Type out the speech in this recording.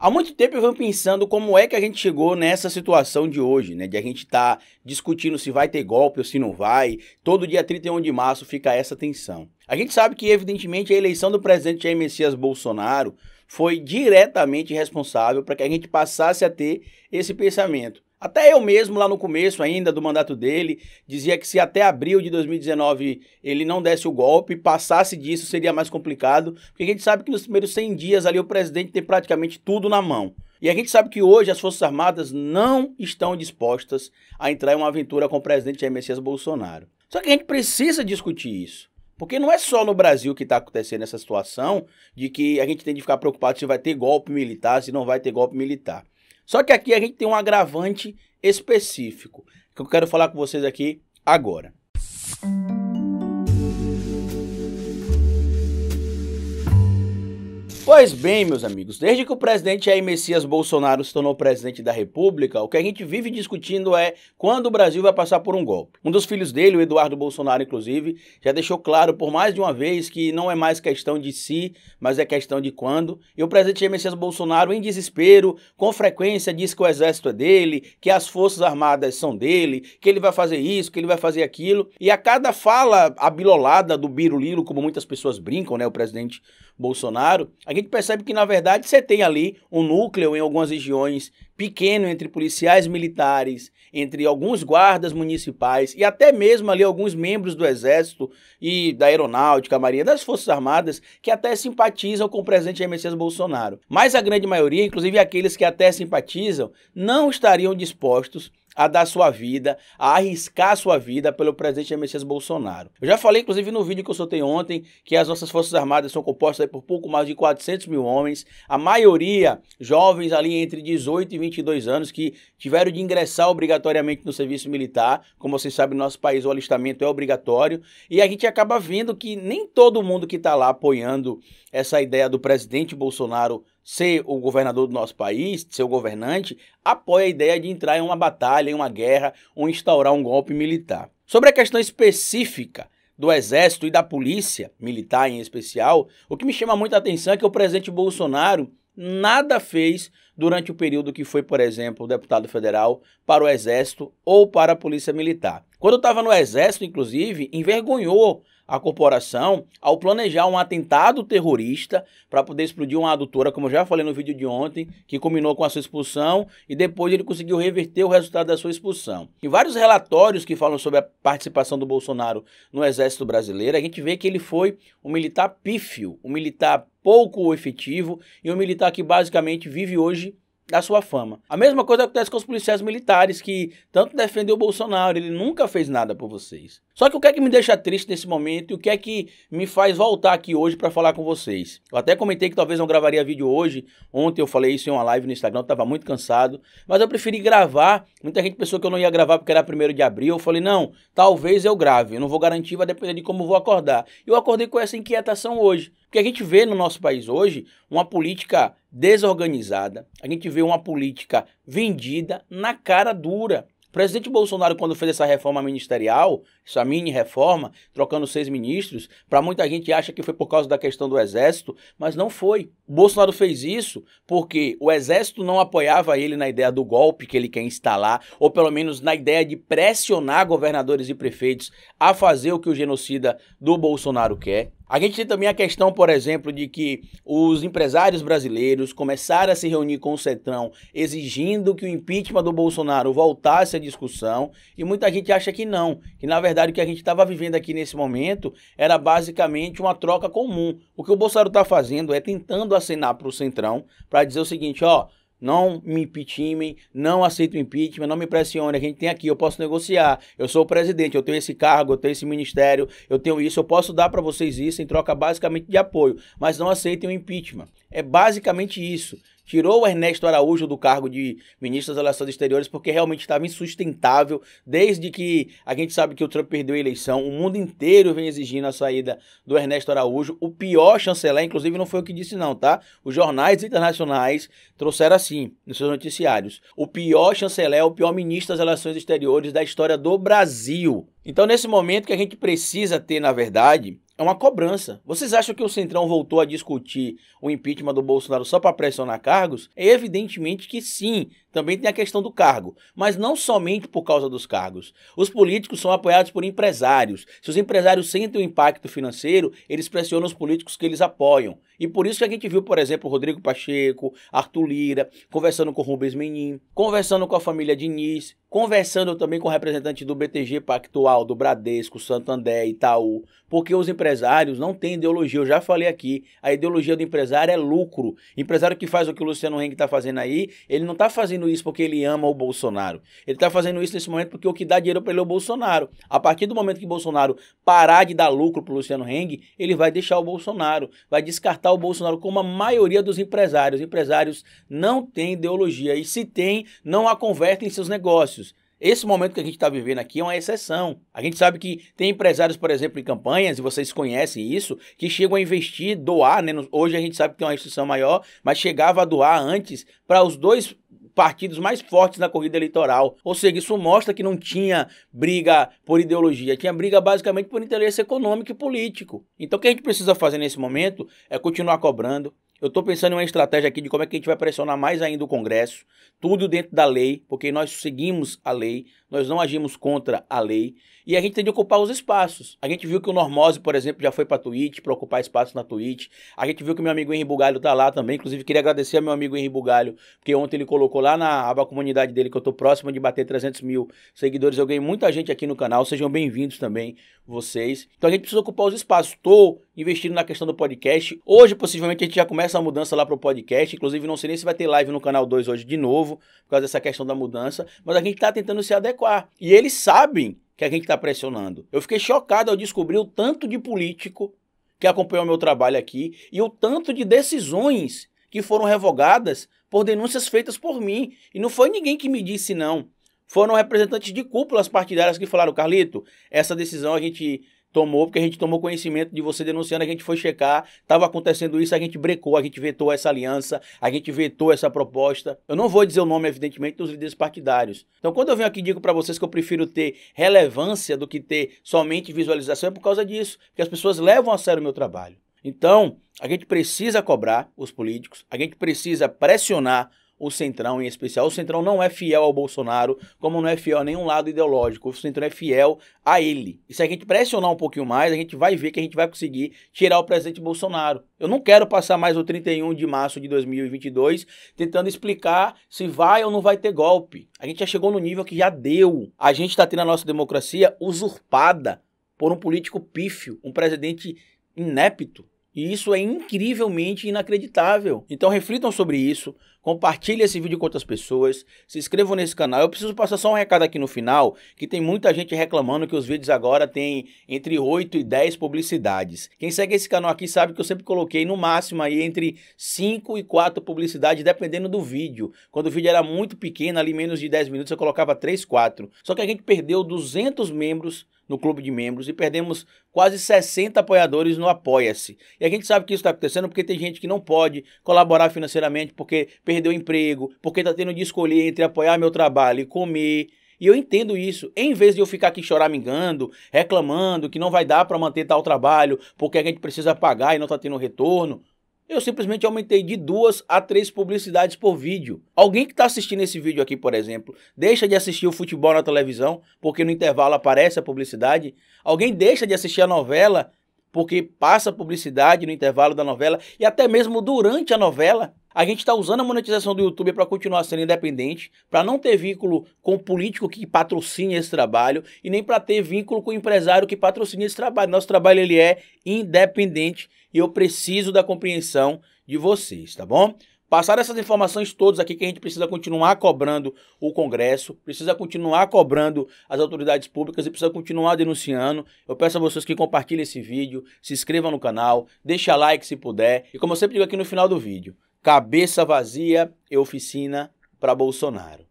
Há muito tempo eu venho pensando como é que a gente chegou nessa situação de hoje, né? De a gente estar discutindo se vai ter golpe ou se não vai. Todo dia 31 de março fica essa tensão. A gente sabe que, evidentemente, a eleição do presidente Jair Messias Bolsonaro foi diretamente responsável para que a gente passasse a ter esse pensamento. Até eu mesmo, lá no começo ainda do mandato dele, dizia que se até abril de 2019 ele não desse o golpe, passasse disso seria mais complicado, porque a gente sabe que nos primeiros 100 dias ali o presidente tem praticamente tudo na mão. E a gente sabe que hoje as Forças Armadas não estão dispostas a entrar em uma aventura com o presidente Jair Messias Bolsonaro. Só que a gente precisa discutir isso. Porque não é só no Brasil que está acontecendo essa situação de que a gente tem de ficar preocupado se vai ter golpe militar, se não vai ter golpe militar. Só que aqui a gente tem um agravante específico, que eu quero falar com vocês aqui agora. Pois bem, meus amigos, desde que o presidente Jair Messias Bolsonaro se tornou presidente da República, o que a gente vive discutindo é quando o Brasil vai passar por um golpe. Um dos filhos dele, o Eduardo Bolsonaro, inclusive, já deixou claro por mais de uma vez que não é mais questão de se, mas é questão de quando. E o presidente Jair Messias Bolsonaro, em desespero, com frequência diz que o exército é dele, que as forças armadas são dele, que ele vai fazer isso, que ele vai fazer aquilo. E a cada fala abilolada do biruliro, como muitas pessoas brincam, né, o presidente Bolsonaro, a gente percebe que, na verdade, você tem ali um núcleo em algumas regiões pequeno entre policiais militares, entre alguns guardas municipais e até mesmo ali alguns membros do Exército e da Aeronáutica, Marinha, das Forças Armadas, que até simpatizam com o presidente Jair Messias Bolsonaro. Mas a grande maioria, inclusive aqueles que até simpatizam, não estariam dispostos a dar sua vida, a arriscar sua vida pelo presidente Jair Messias Bolsonaro. Eu já falei, inclusive, no vídeo que eu soltei ontem, que as nossas Forças Armadas são compostas por pouco mais de 400 mil homens, a maioria jovens ali entre 18 e 22 anos, que tiveram de ingressar obrigatoriamente no serviço militar. Como vocês sabem, no nosso país o alistamento é obrigatório, e a gente acaba vendo que nem todo mundo que está lá apoiando essa ideia do presidente Bolsonaro ser o governador do nosso país, ser o governante, apoia a ideia de entrar em uma batalha, em uma guerra, ou instaurar um golpe militar. Sobre a questão específica do Exército e da Polícia Militar em especial, o que me chama muita atenção é que o presidente Bolsonaro nada fez durante o período que foi, por exemplo, o deputado federal para o Exército ou para a Polícia Militar. Quando estava no Exército, inclusive, envergonhou a corporação ao planejar um atentado terrorista para poder explodir uma adutora, como eu já falei no vídeo de ontem, que culminou com a sua expulsão e depois ele conseguiu reverter o resultado da sua expulsão. Em vários relatórios que falam sobre a participação do Bolsonaro no Exército Brasileiro, a gente vê que ele foi um militar pífio, um militar pouco efetivo e um militar que basicamente vive hoje da sua fama. A mesma coisa acontece com os policiais militares que tanto defendem o Bolsonaro, ele nunca fez nada por vocês. Só que o que é que me deixa triste nesse momento e o que é que me faz voltar aqui hoje para falar com vocês? Eu até comentei que talvez não gravaria vídeo hoje, ontem eu falei isso em uma live no Instagram, eu estava muito cansado, mas eu preferi gravar. Muita gente pensou que eu não ia gravar porque era 1º de abril, eu falei não, talvez eu grave, eu não vou garantir, vai depender de como eu vou acordar. E eu acordei com essa inquietação hoje. Porque a gente vê no nosso país hoje uma política desorganizada, a gente vê uma política vendida na cara dura. O presidente Bolsonaro, quando fez essa reforma ministerial, essa mini-reforma, trocando 6 ministros, para muita gente acha que foi por causa da questão do Exército, mas não foi. O Bolsonaro fez isso porque o Exército não apoiava ele na ideia do golpe que ele quer instalar, ou pelo menos na ideia de pressionar governadores e prefeitos a fazer o que o genocida do Bolsonaro quer. A gente tem também a questão, por exemplo, de que os empresários brasileiros começaram a se reunir com o Centrão exigindo que o impeachment do Bolsonaro voltasse à discussão e muita gente acha que não, que na verdade o que a gente estava vivendo aqui nesse momento era basicamente uma troca comum. O que o Bolsonaro está fazendo é tentando acenar para o Centrão para dizer o seguinte, ó, não me impeachment, não aceito impeachment, não me pressione, a gente tem aqui, eu posso negociar, eu sou o presidente, eu tenho esse cargo, eu tenho esse ministério, eu tenho isso, eu posso dar para vocês isso em troca basicamente de apoio, mas não aceitem o impeachment. É basicamente isso. Tirou o Ernesto Araújo do cargo de ministro das Relações Exteriores porque realmente estava insustentável, desde que a gente sabe que o Trump perdeu a eleição, o mundo inteiro vem exigindo a saída do Ernesto Araújo, o pior chanceler, inclusive não foi o que disse não, tá? Os jornais internacionais trouxeram assim, nos seus noticiários, o pior chanceler, o pior ministro das Relações Exteriores da história do Brasil. Então, nesse momento que a gente precisa ter, na verdade, é uma cobrança. Vocês acham que o Centrão voltou a discutir o impeachment do Bolsonaro só para pressionar cargos? Evidentemente que sim, também tem a questão do cargo, mas não somente por causa dos cargos. Os políticos são apoiados por empresários. Se os empresários sentem o impacto financeiro, eles pressionam os políticos que eles apoiam. E por isso que a gente viu, por exemplo, Rodrigo Pacheco, Arthur Lira, conversando com Rubens Menin, conversando com a família Diniz, conversando também com representantes do BTG Pactual, do Bradesco, Santander, Itaú, porque os empresários não têm ideologia. Eu já falei aqui, a ideologia do empresário é lucro. O empresário que faz o que o Luciano Heng está fazendo aí, ele não está fazendo isso porque ele ama o Bolsonaro. Ele está fazendo isso nesse momento porque o que dá dinheiro para ele é o Bolsonaro. A partir do momento que o Bolsonaro parar de dar lucro para o Luciano Heng, ele vai deixar o Bolsonaro, vai descartar o Bolsonaro, como a maioria dos empresários. Os empresários não têm ideologia e, se tem, não a convertem em seus negócios. Esse momento que a gente está vivendo aqui é uma exceção. A gente sabe que tem empresários, por exemplo, em campanhas, e vocês conhecem isso, que chegam a investir, doar, né? Hoje a gente sabe que tem uma restrição maior, mas chegava a doar antes para os dois partidos mais fortes na corrida eleitoral. Ou seja, isso mostra que não tinha briga por ideologia, tinha briga basicamente por interesse econômico e político. Então o que a gente precisa fazer nesse momento é continuar cobrando. Eu estou pensando em uma estratégia aqui de como é que a gente vai pressionar mais ainda o Congresso, tudo dentro da lei, porque nós seguimos a lei, nós não agimos contra a lei, e a gente tem de ocupar os espaços. A gente viu que o Normose, por exemplo, já foi para a Twitch, para ocupar espaço na Twitch. A gente viu que o meu amigo Henri Bugalho está lá também, inclusive queria agradecer ao meu amigo Henri Bugalho, porque ontem ele colocou lá na aba comunidade dele que eu estou próximo de bater 300 mil seguidores. Eu ganhei muita gente aqui no canal, sejam bem-vindos também vocês. Então a gente precisa ocupar os espaços. Estou investindo na questão do podcast. Hoje, possivelmente, a gente já começa a mudança lá para o podcast. Inclusive, não sei nem se vai ter live no canal 2 hoje de novo, por causa dessa questão da mudança. Mas a gente está tentando se adequar. E eles sabem que a gente está pressionando. Eu fiquei chocado ao descobrir o tanto de político que acompanhou o meu trabalho aqui e o tanto de decisões que foram revogadas por denúncias feitas por mim. E não foi ninguém que me disse não. Foram representantes de cúpulas partidárias que falaram: Carlito, essa decisão a gente tomou porque a gente tomou conhecimento de você denunciando, a gente foi checar, estava acontecendo isso, a gente brecou, a gente vetou essa aliança, a gente vetou essa proposta. Eu não vou dizer o nome, evidentemente, dos líderes partidários. Então, quando eu venho aqui e digo para vocês que eu prefiro ter relevância do que ter somente visualização, é por causa disso, porque as pessoas levam a sério o meu trabalho. Então, a gente precisa cobrar os políticos, a gente precisa pressionar o Centrão em especial. O Centrão não é fiel ao Bolsonaro, como não é fiel a nenhum lado ideológico. O Centrão é fiel a ele. E se a gente pressionar um pouquinho mais, a gente vai ver que a gente vai conseguir tirar o presidente Bolsonaro. Eu não quero passar mais o 31 de março de 2022 tentando explicar se vai ou não vai ter golpe. A gente já chegou no nível que já deu. A gente está tendo a nossa democracia usurpada por um político pífio, um presidente inepto. E isso é incrivelmente inacreditável. Então reflitam sobre isso, compartilhem esse vídeo com outras pessoas, se inscrevam nesse canal. Eu preciso passar só um recado aqui no final, que tem muita gente reclamando que os vídeos agora têm entre 8 e 10 publicidades. Quem segue esse canal aqui sabe que eu sempre coloquei no máximo aí entre 5 e 4 publicidades, dependendo do vídeo. Quando o vídeo era muito pequeno, ali menos de 10 minutos, eu colocava 3, 4. Só que a gente perdeu 200 membros no clube de membros e perdemos quase 60 apoiadores no Apoia-se. E a gente sabe que isso está acontecendo porque tem gente que não pode colaborar financeiramente porque perdeu o emprego, porque está tendo de escolher entre apoiar meu trabalho e comer. E eu entendo isso. Em vez de eu ficar aqui choramingando, reclamando que não vai dar para manter tal trabalho porque a gente precisa pagar e não está tendo retorno, eu simplesmente aumentei de 2 a 3 publicidades por vídeo. Alguém que está assistindo esse vídeo aqui, por exemplo, deixa de assistir o futebol na televisão porque no intervalo aparece a publicidade? Alguém deixa de assistir a novela porque passa publicidade no intervalo da novela e até mesmo durante a novela? A gente está usando a monetização do YouTube para continuar sendo independente, para não ter vínculo com o político que patrocine esse trabalho e nem para ter vínculo com o empresário que patrocine esse trabalho. Nosso trabalho ele é independente e eu preciso da compreensão de vocês, tá bom? Passar essas informações todas aqui que a gente precisa continuar cobrando o Congresso, precisa continuar cobrando as autoridades públicas e precisa continuar denunciando. Eu peço a vocês que compartilhem esse vídeo, se inscrevam no canal, deixa like se puder. E como eu sempre digo aqui no final do vídeo, cabeça vazia e oficina para Bolsonaro.